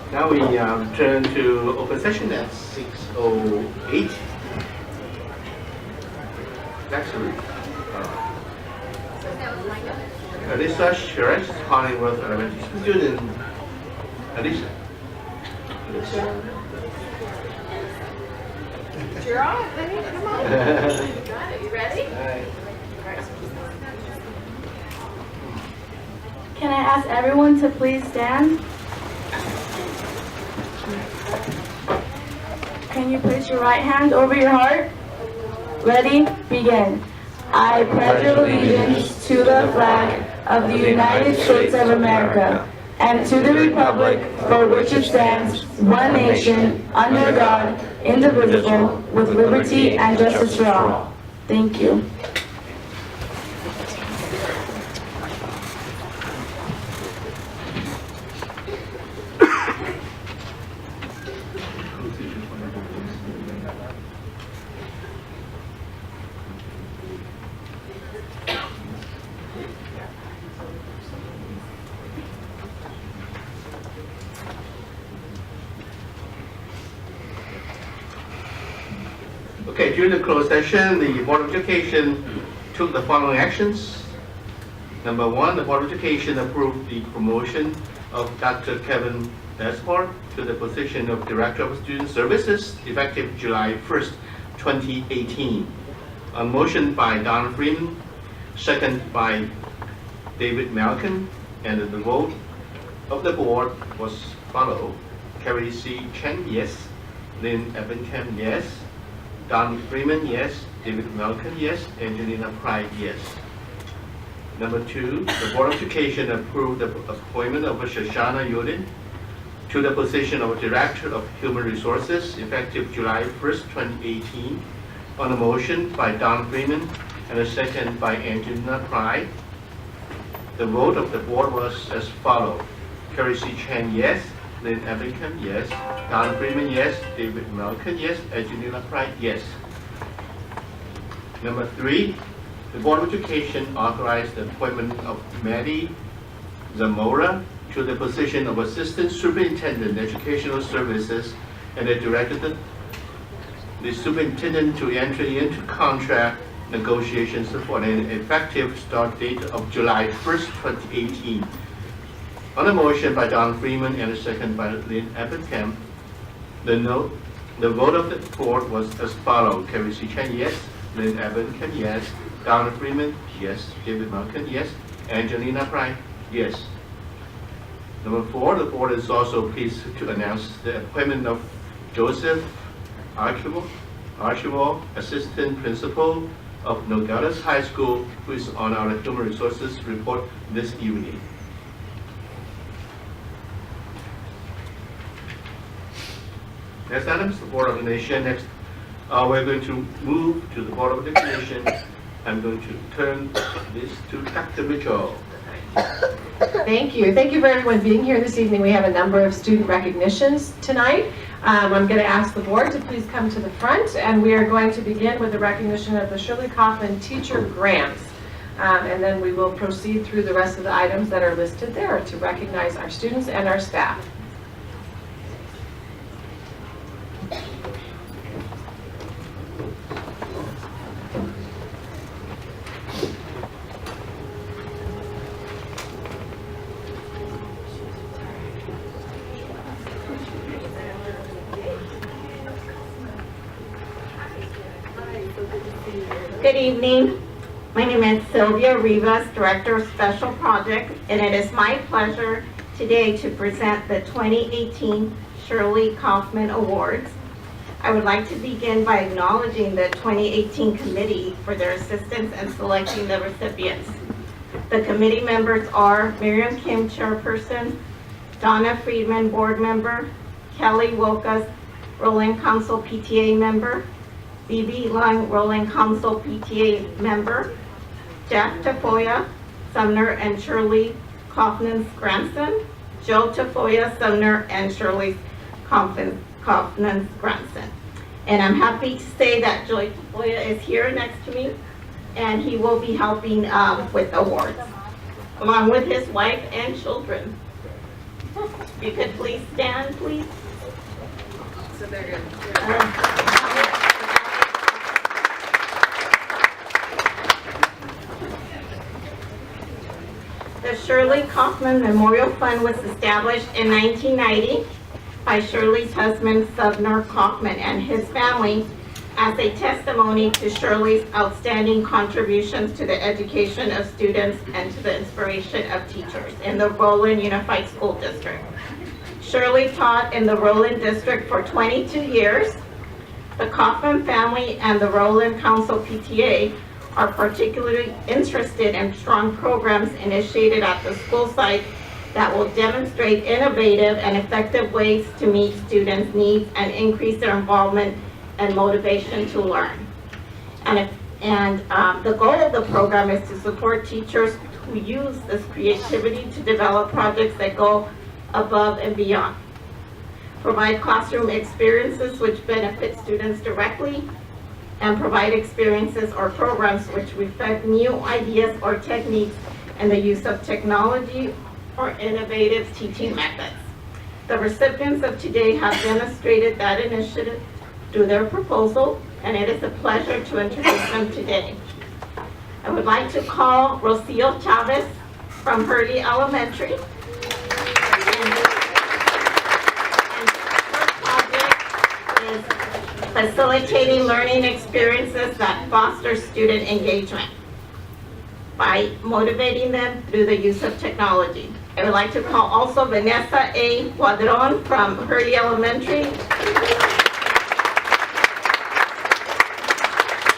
Now we turn to open session at 6:08. Actually, Alisa Sherrish, Hollingworth Elementary School student. Alisa. You're on, honey, come on. Got it, you ready? Can I ask everyone to please stand? Can you place your right hand over your heart? Ready? Begin. I pledge allegiance to the flag of the United States of America and to the republic for which it stands, one nation, under God, indivisible, with liberty and justice for all. Thank you. Okay, during the closed session, the Board of Education took the following actions. Number one, the Board of Education approved the promotion of Dr. Kevin Desport to the position of Director of Student Services effective July 1st, 2018. A motion by Don Freeman, second by David Malcolm, and the vote of the board was followed. Carrie C. Chen, yes. Lynn Ebenkamp, yes. Don Freeman, yes. David Malcolm, yes. Angelina Pride, yes. Number two, the Board of Education approved the appointment of Shoshana Yudin to the position of Director of Human Resources effective July 1st, 2018 on a motion by Don Freeman and a second by Angelina Pride. The vote of the board was as follows. Carrie C. Chen, yes. Lynn Ebenkamp, yes. Don Freeman, yes. David Malcolm, yes. Angelina Pride, yes. Number three, the Board of Education authorized the appointment of Maddie Zamora to the position of Assistant Superintendent Educational Services and they directed the superintendent to enter into contract negotiations for an effective start date of July 1st, 2018. On a motion by Don Freeman and a second by Lynn Ebenkamp, the vote of the board was as follows. Carrie C. Chen, yes. Lynn Ebenkamp, yes. Don Freeman, yes. David Malcolm, yes. Angelina Pride, yes. Number four, the board is also pleased to announce the appointment of Joseph Archibald, Assistant Principal of Nogales High School, who is on our Human Resources report this evening. Next item is the Board of Education. Next, we're going to move to the Board of Education. I'm going to turn this to Dr. Mitchell. Thank you. Thank you for everyone being here this evening. We have a number of student recognitions tonight. I'm going to ask the board to please come to the front, and we are going to begin with the recognition of the Shirley Kaufman Teacher Grants. And then we will proceed through the rest of the items that are listed there to recognize our students and our staff. Good evening. My name is Sylvia Rivas, Director of Special Projects, and it is my pleasure today to present the 2018 Shirley Kaufman Awards. I would like to begin by acknowledging the 2018 committee for their assistance in selecting the recipients. The committee members are Miriam Kim, Chairperson, Donna Friedman, Board Member, Kelly Wilkas, Rowland Council PTA Member, Bibi Lung, Rowland Council PTA Member, Jack Tafoya, Sumner and Shirley Kaufman's grandson, Joe Tafoya, Sumner and Shirley Kaufman's grandson. And I'm happy to say that Joe Tafoya is here next to me, and he will be helping with awards, along with his wife and children. If you could please stand, please. So they're good. The Shirley Kaufman Memorial Fund was established in 1990 by Shirley's husband, Sumner Kaufman, and his family as a testimony to Shirley's outstanding contributions to the education of students and to the inspiration of teachers in the Rowland Unified School District. Shirley taught in the Rowland District for 22 years. The Kaufman family and the Rowland Council PTA are particularly interested in strong programs initiated at the school site that will demonstrate innovative and effective ways to meet students' needs and increase their involvement and motivation to learn. And the goal of the program is to support teachers who use this creativity to develop projects that go above and beyond, provide classroom experiences which benefit students directly, and provide experiences or programs which reflect new ideas or techniques and the use of technology or innovative teaching methods. The recipients of today have demonstrated that initiative through their proposal, and it is a pleasure to introduce them today. I would like to call Rocio Chavez from Hurley Elementary. Facilitating learning experiences that foster student engagement by motivating them through the use of technology. I would like to call also Vanessa A. Guadron from Hurley Elementary.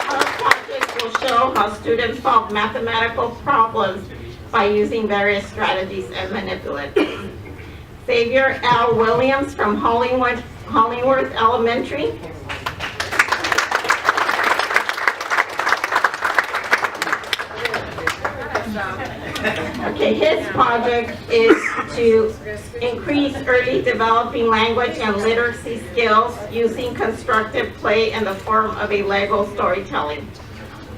Our project will show how students solve mathematical problems by using various strategies and manipulatives. Xavier L. Williams from Hollingworth Elementary. Okay, his project is to increase early developing language and literacy skills using constructive play in the form of a Lego storytelling.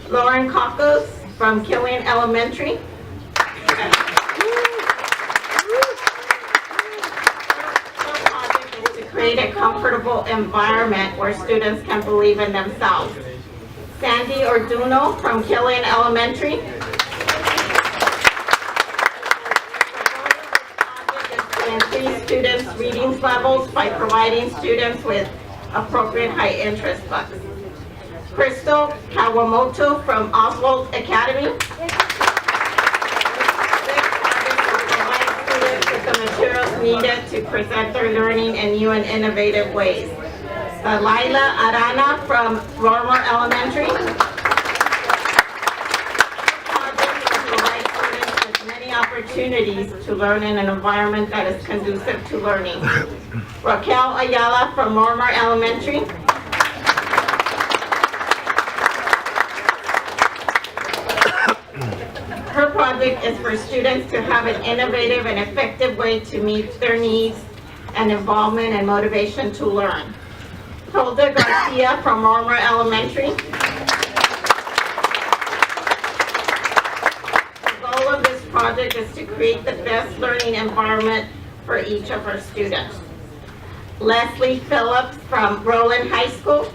Lauren Kakos from Killian Elementary. Her project is to create a comfortable environment where students can believe in themselves. Sandy Orduno from Killian Elementary. Increase students' reading levels by providing students with appropriate high interest books. Crystal Kawamoto from Oswald Academy. Provide students with the materials needed to present their learning in new and innovative ways. Laila Arana from Romer Elementary. Opportunities to learn in an environment that is conducive to learning. Raquel Ayala from Mormar Elementary. Her project is for students to have an innovative and effective way to meet their needs and involvement and motivation to learn. Hilda Garcia from Mormar Elementary. Project is to create the best learning environment for each of our students. Leslie Phillips from Rowland High School.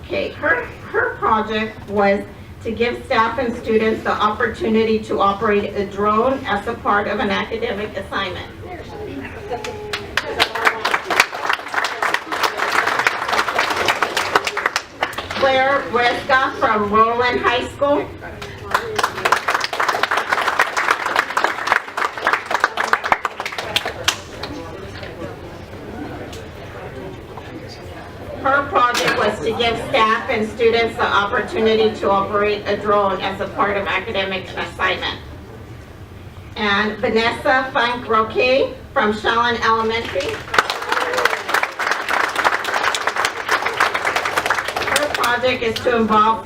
Okay, her project was to give staff and students the opportunity to operate a drone as a part of an academic assignment. Claire Resca from Rowland High School. Her project was to give staff and students the opportunity to operate a drone as a part of academic assignment. And Vanessa Funk Roque from Shallon Elementary. Her project is to involve